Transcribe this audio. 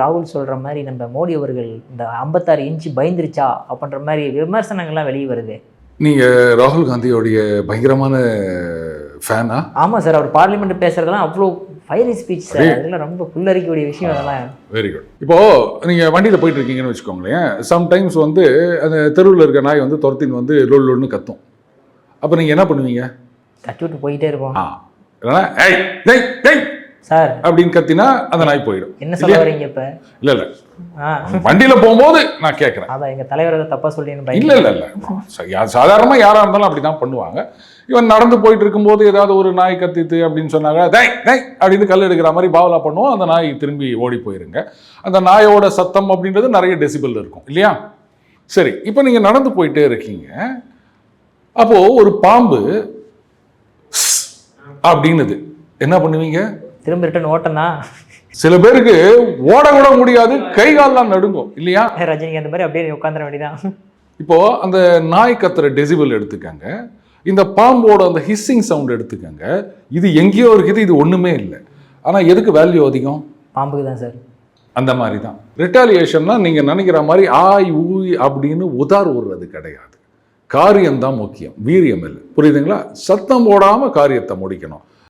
ராகுல் சொல்கிற மாதிரி நம்ம மோடி அவர்கள் இந்த 56 இன்ச்சு பயந்துருச்சா அப்படின்ற மாதிரி விமர்சனங்கள்லாம் வெளியே வருது. நீங்கள் ராகுல் காந்தியோடைய பயங்கரமான ஃபேனா? ஆமாம் சார், அவர் பார்லிமெண்ட் பேசுறதெல்லாம் அவ்வளோ ஃபயரி ஸ்பீச் சார், அதெல்லாம் ரொம்ப புல்லரிக்கக்கூடிய விஷயம் அதெல்லாம். Very good. இப்போது நீங்கள் வண்டியில் போயிட்டு இருக்கீங்கன்னு வச்சுக்கோங்களேன், சம்டைம்ஸ் வந்து அந்த தெருவில் இருக்க நாய் வந்து துரத்தின்னு வந்து லொல்லுன்னு கத்தும். அப்போ நீங்கள் என்ன பண்ணுவீங்க? தட்டி விட்டு போயிட்டே இருப்போம். இல்லைன்னா ஏய் டேய் டேய் சார் அப்படின்னு கத்தினா அந்த நாய் போயிடும். என்ன சொல்ல வரீங்க இப்போ? இல்லை இல்லை, வண்டியில் போகும்போது நான் கேட்குறேன். அதான் எங்கள் தலைவர் அதை தப்பாக சொல்லி இல்லை இல்லை இல்லை, சாதாரணமாக யாராக இருந்தாலும் அப்படி தான் பண்ணுவாங்க. இவன் நடந்து போயிட்டு இருக்கும்போது ஏதாவது ஒரு நாய் கத்தித்து அப்படின்னு சொன்னாங்க, டேய் டேய் அப்படின்னு கல் எடுக்கிற மாதிரி பாவலா பண்ணுவோம். அந்த நாய் திரும்பி ஓடி போயிருங்க. அந்த நாயோட சத்தம் அப்படின்றது நிறைய டெசிபிள் இருக்கும் இல்லையா? சரி, இப்போ நீங்கள் நடந்து போயிட்டே இருக்கீங்க. அப்போது ஒரு பாம்பு அப்படின்னுது, என்ன பண்ணுவீங்க? திரும்ப ரிட்டன் ஓட்டனா? சில பேருக்கு ஓட கூட முடியாது, கை கால்லாம் நடுங்கும் இல்லையா? ரஜினிக்கு அந்த மாதிரி அப்படியே உட்காந்துட வேண்டியதான். இப்போ அந்த நாய் கத்துற டெசிபிள் எடுத்துக்கங்க, இந்த பாம்போட அந்த ஹிஸ்ஸிங் சவுண்ட் எடுத்துக்கங்க. இது எங்கேயோ இருக்குது, இது ஒண்ணுமே இல்லை. ஆனா எதுக்கு வேல்யூ அதிகம்? பாம்புக்கு தான் சார். அந்த மாதிரி தான் ரிட்டாலியேஷன்னா நீங்க நினைக்கிற மாதிரி ஆய் ஊய் அப்படின்னு உதார் விடுறது கிடையாது. காரியம்தான் முக்கியம், வீரியம் இல்லை. புரியுதுங்களா? சத்தம் போடாம காரியத்தை முடிக்கணும்.